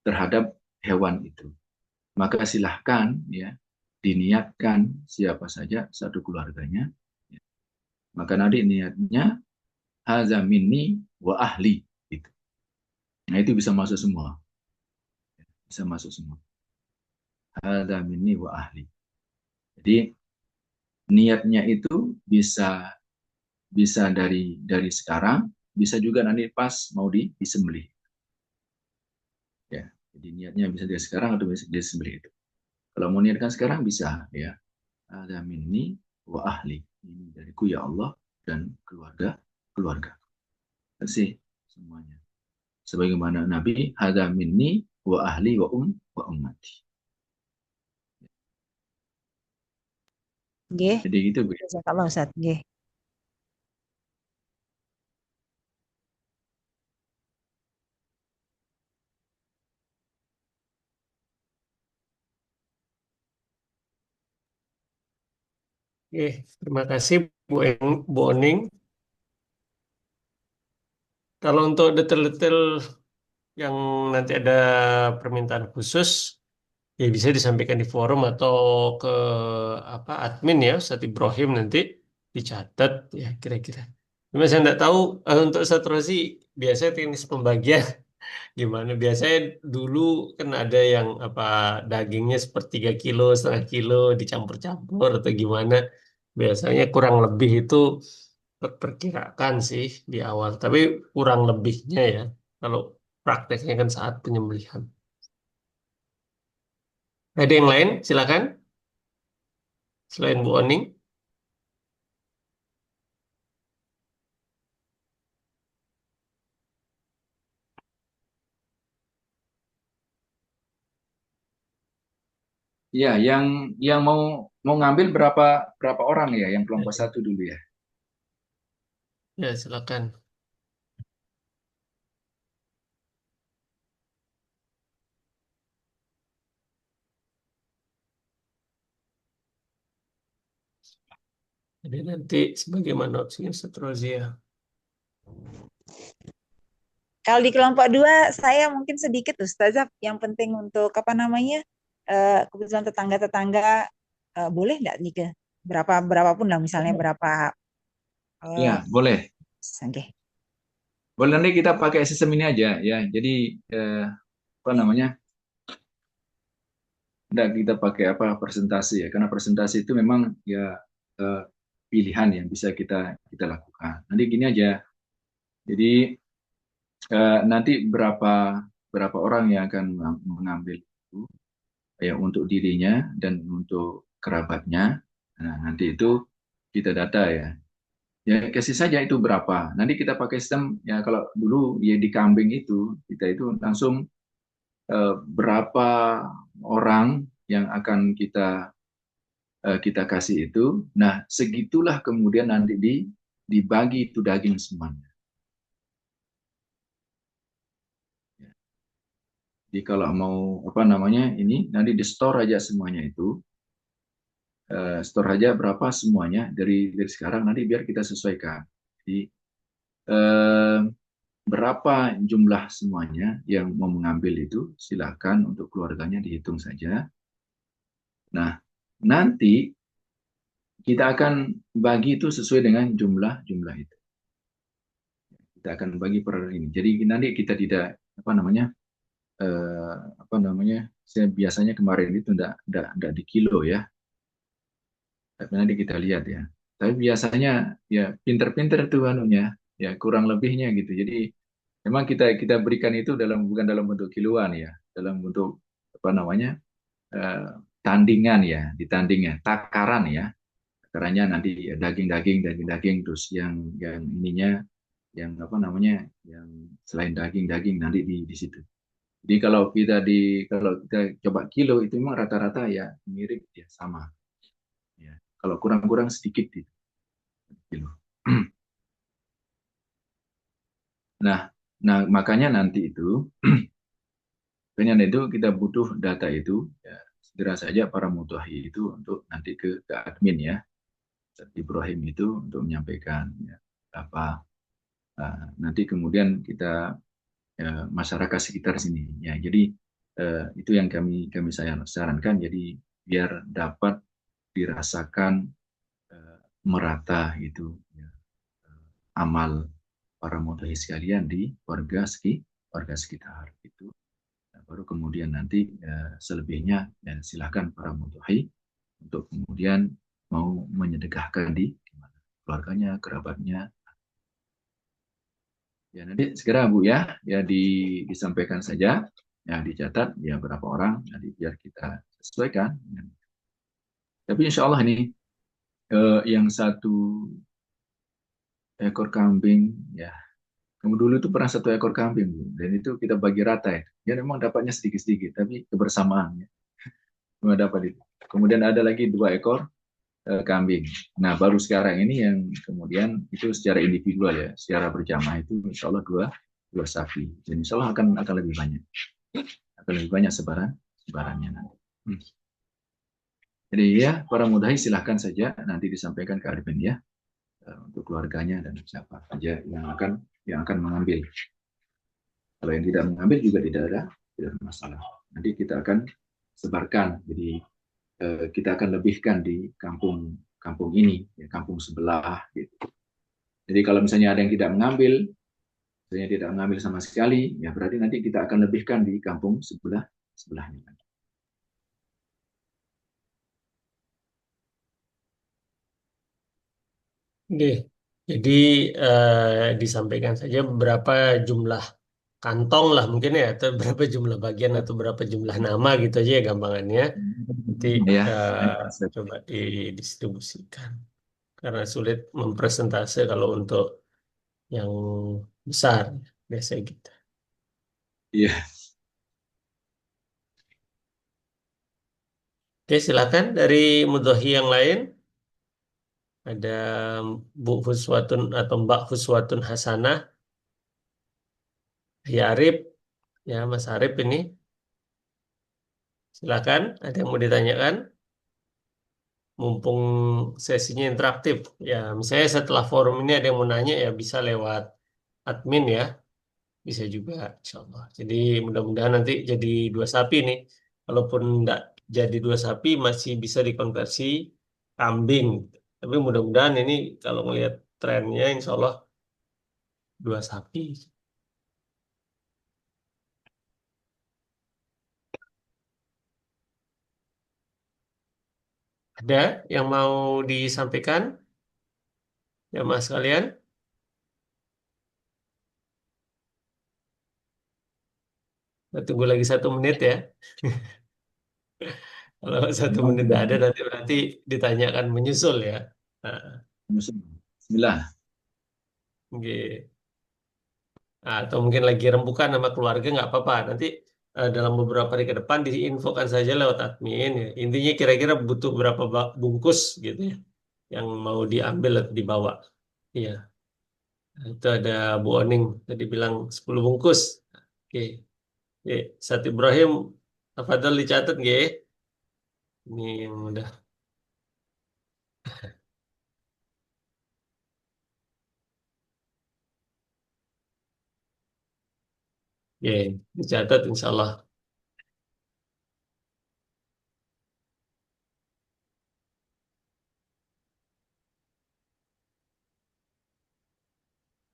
terhadap hewan itu. Maka silahkan ya diniatkan siapa saja satu keluarganya. Ya. Maka nanti niatnya haza minni wa ahli itu. Nah itu bisa masuk semua, bisa masuk semua. Haza minni wa ahli. Jadi niatnya itu bisa bisa dari sekarang, bisa juga nanti pas mau disembelih. Ya, jadi niatnya bisa dari sekarang atau bisa disembelih itu. Kalau mau niatkan sekarang bisa ya. Ada minni wa ahli. Ini dariku ya Allah dan keluarga. Kasih semuanya. Sebagaimana Nabi ada minni wa ahli wa ummati. Nggih. Jadi gitu Bu. Jazakallah Ustaz. Nggih. Oke, terima kasih Bu Oning. Kalau untuk detail-detail yang nanti ada permintaan khusus, Ya bisa disampaikan di forum atau ke apa admin ya, Ustadz Ibrahim nanti dicatat ya kira-kira. Cuma saya nggak tahu untuk Ustadz Rozi biasanya teknis pembagian gimana. Biasanya dulu kan ada yang apa dagingnya sepertiga kilo, setengah kilo dicampur-campur atau gimana. Biasanya kurang lebih itu perkirakan sih di awal, tapi kurang lebihnya ya. Kalau prakteknya kan saat penyembelihan. Ada yang lain? Silakan. Selain Bu Oning. Ya, yang mau ngambil berapa berapa orang ya, yang kelompok satu dulu ya. Ya, silakan. Jadi nanti sebagaimana opsinya seterusnya. Kalau di kelompok dua, saya mungkin sedikit Ustazah. Yang penting untuk apa namanya, kebetulan tetangga-tetangga boleh nggak nih berapa berapapun lah, misalnya berapa. Ya, boleh. Oke. Boleh, nanti kita pakai sistem ini aja ya. Jadi apa namanya? Tidak kita pakai apa presentasi ya, karena presentasi itu memang ya eh, pilihan yang bisa kita kita lakukan. Nanti gini aja. Jadi nanti berapa berapa orang yang akan mengambil itu ya untuk dirinya dan untuk kerabatnya. Nah, nanti itu kita data ya. Ya kasih saja itu berapa. Nanti kita pakai sistem ya, kalau dulu ya di kambing itu kita itu langsung berapa orang yang akan kita kasih itu. Nah, segitulah kemudian nanti dibagi itu daging semuanya. Jadi kalau mau apa namanya ini nanti di store aja semuanya itu, store aja berapa semuanya dari sekarang, nanti biar kita sesuaikan. Jadi eh, berapa jumlah semuanya yang mau mengambil itu, silakan untuk keluarganya dihitung saja. Nah, nanti kita akan bagi itu sesuai dengan jumlah-jumlah itu. Kita akan bagi per ini. Jadi nanti kita tidak apa namanya apa namanya. Saya biasanya kemarin itu enggak di kilo ya, tapi nanti kita lihat ya. Tapi biasanya ya pinter-pinter tuh anunya, ya kurang lebihnya gitu. Jadi memang kita kita berikan itu dalam bukan dalam bentuk kiloan ya, dalam bentuk apa namanya eh, tandingan ya, ditandingnya takaran ya. Takarannya nanti ya, daging-daging terus yang ininya yang apa namanya yang selain daging-daging nanti di situ. Jadi kalau kita coba kilo itu memang rata-rata ya mirip ya sama ya. Kalau kurang-kurang sedikit di kilo. Nah, nah makanya nanti itu dengan itu kita butuh data itu ya, segera saja para mutahi itu untuk nanti ke admin ya. Ustadz Ibrahim itu untuk menyampaikan ya, apa nanti kemudian kita masyarakat sekitar sini ya. Jadi itu yang kami saya sarankan, jadi biar dapat dirasakan merata itu ya, amal para mudhahi sekalian di warga sekitar itu. Nah, baru kemudian nanti selebihnya ya, silakan para mudhahi untuk kemudian mau menyedekahkan di mana keluarganya, kerabatnya. Ya nanti segera Bu ya disampaikan saja, ya dicatat ya berapa orang, nanti biar kita sesuaikan. Tapi insya Allah ini yang satu ekor kambing ya. Kamu dulu itu pernah satu ekor kambing Bu, dan itu kita bagi rata ya. Ya memang dapatnya sedikit-sedikit, tapi kebersamaan ya. Cuma dapat itu. Kemudian ada lagi 2 ekor kambing. Nah baru sekarang ini yang kemudian itu secara individual ya, secara berjamaah itu insya Allah dua sapi. Dan insya Allah akan lebih banyak, sebarannya nanti. Jadi ya para mudahi silahkan saja nanti disampaikan ke admin ya, untuk keluarganya dan siapa saja yang akan mengambil. Kalau yang tidak mengambil juga tidak ada masalah. Nanti kita akan sebarkan. Jadi kita akan lebihkan di kampung kampung ini, ya, kampung sebelah. Gitu. Jadi kalau misalnya ada yang tidak mengambil, misalnya tidak mengambil sama sekali, ya berarti nanti kita akan lebihkan di kampung sebelahnya. Oke. Jadi disampaikan saja berapa jumlah kantong lah mungkin ya, atau berapa jumlah bagian atau berapa jumlah nama gitu aja ya gampangannya. Nanti Ya, coba didistribusikan. Karena sulit mempresentase kalau untuk yang besar. Biasanya gitu. iya. Oke, silakan dari Mudhohi yang lain. Ada Bu Huswatun atau Mbak Huswatun Hasanah. Ya Arif, ya Mas Arif ini. Silakan, ada yang mau ditanyakan? Mumpung sesinya interaktif. Ya, misalnya setelah forum ini ada yang mau nanya ya bisa lewat admin ya. Bisa juga, insya Allah. Jadi mudah-mudahan nanti jadi dua sapi nih. Kalaupun enggak jadi dua sapi, masih bisa dikonversi kambing. Tapi mudah-mudahan ini kalau melihat trennya, insya Allah dua sapi. Ada yang mau disampaikan, ya Mas kalian? Kita tunggu lagi 1 menit ya. Kalau 1 menit tidak ada, nanti berarti ditanyakan menyusul ya. Nah, Bismillah. oke. Nah, atau mungkin lagi rembukan sama keluarga nggak apa-apa. Nanti dalam beberapa hari ke depan diinfokan saja lewat admin. Ya. Intinya kira-kira butuh berapa bungkus gitu ya yang mau diambil atau dibawa. Iya, itu ada Bu Oning tadi bilang 10 bungkus. Oke, oke. Sat Ibrahim, Tafadhol dicatat nggih. Ini yang udah. Oke, dicatat insya Allah.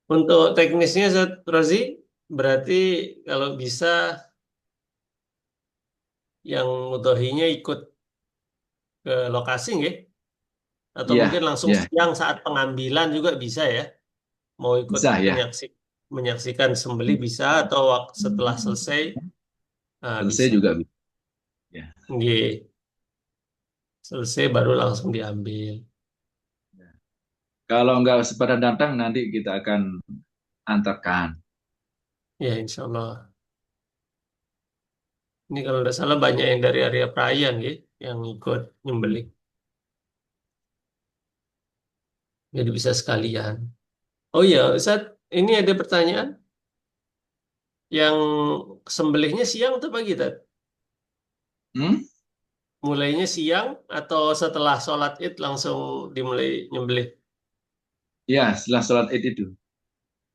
Untuk teknisnya, Zat Rozi, berarti kalau bisa yang mutohinya ikut ke lokasi nggih? Atau mungkin Iya, langsung iya. siang saat pengambilan juga bisa ya? Mau ikut Bisa ya. menyaksikan sembelih bisa atau setelah selesai Selesai bisa. juga bisa. Ya. Nggih, selesai baru langsung diambil. Kalau nggak pada datang, nanti kita akan antarkan. Ya insya Allah. Ini kalau tidak salah banyak yang dari area perayaan nggih, yang ikut nyembelih. Jadi bisa sekalian. Oh iya, Ustaz, ini ada pertanyaan. Yang sembelihnya siang atau pagi, Tat? Hmm? Mulainya siang atau setelah sholat Id langsung dimulai nyembelih? Ya, setelah sholat Id itu.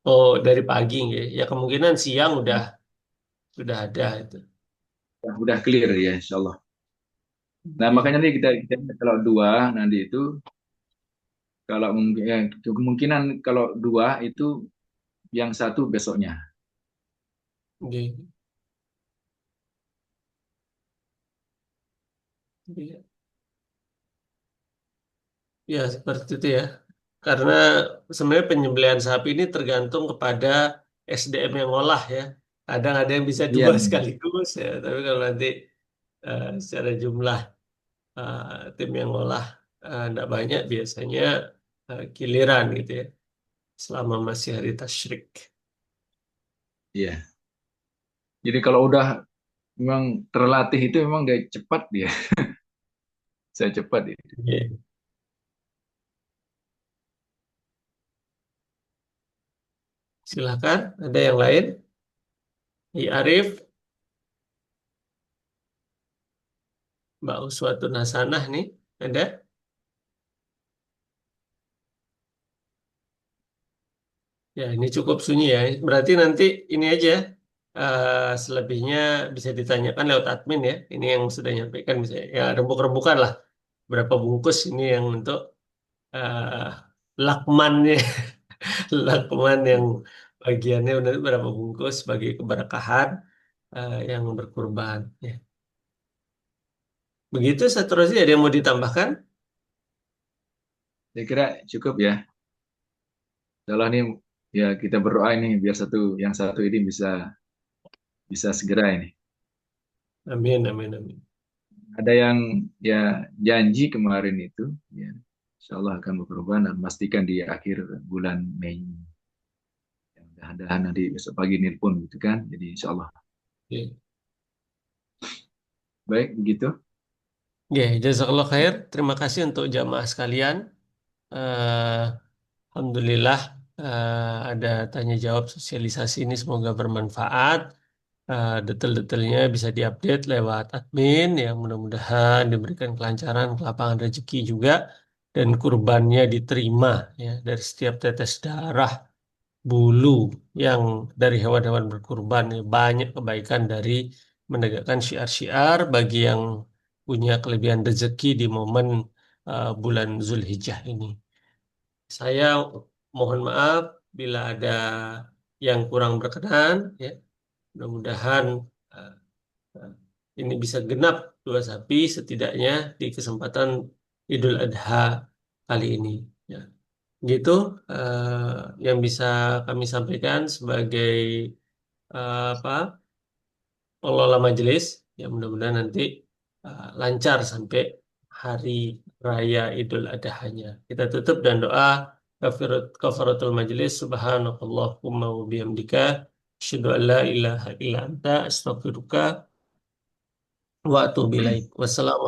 Oh, dari pagi nggih. Ya kemungkinan siang udah ada itu. Ya, udah clear ya, insya Allah. Nah, Oke. makanya nih kita kalau dua nanti itu, kalau mungkin ya, kemungkinan kalau dua itu yang satu besoknya. Oke. Oke. Ya, seperti itu ya. Karena sebenarnya penyembelihan sapi ini tergantung kepada SDM yang ngolah ya. Kadang ada yang bisa Iya, dua sekaligus ya. Tapi kalau nanti secara jumlah eh, tim yang ngolah tidak banyak, biasanya giliran gitu ya. Selama masih hari tasyrik. iya. Jadi kalau udah memang terlatih itu memang gak cepat dia. Saya cepat itu. Oke. Silakan, ada yang lain? I Arif, Mbak Uswatun Hasanah nih, ada? Ya, ini cukup sunyi ya. Berarti nanti ini aja. selebihnya bisa ditanyakan lewat admin ya. Ini yang sudah nyampaikan bisa ya rembuk-rembukan lah. Berapa bungkus ini yang untuk eh lakmannya, lakman yang bagiannya udah berapa bungkus bagi keberkahan yang berkurban. Ya. Begitu seterusnya ada yang mau ditambahkan? Saya kira cukup ya. Kalau ini ya kita berdoa ini biar yang satu ini bisa bisa segera ini. Amin, amin, amin. Ada yang ya janji kemarin itu, ya, insya Allah akan berkorban dan pastikan di akhir bulan Mei. Ya, mudah-mudahan nanti besok pagi nelpon gitu kan. Jadi insya Allah. Ya, Baik, begitu. ya, jazakallah khair. Terima kasih untuk jamaah sekalian. Eh, Alhamdulillah ada tanya jawab sosialisasi ini semoga bermanfaat. Detail-detailnya bisa diupdate lewat admin yang mudah-mudahan diberikan kelancaran, kelapangan rezeki juga dan kurbannya diterima ya dari setiap tetes darah bulu yang dari hewan-hewan berkurban ya, banyak kebaikan dari menegakkan syiar-syiar bagi yang punya kelebihan rezeki di momen bulan Zulhijjah ini. Saya mohon maaf bila ada yang kurang berkenan ya. Mudah-mudahan uh, uh, ini bisa genap dua sapi setidaknya di kesempatan Idul Adha kali ini. Ya. Gitu yang bisa kami sampaikan sebagai apa pengelola majelis. Ya mudah-mudahan nanti lancar sampai hari raya Idul Adha-nya. Kita tutup dan doa kafaratul majelis subhanakallahumma wa bihamdika asyhadu an la ilaha illa anta astaghfiruka wa atubu ilaik. Wassalamualaikum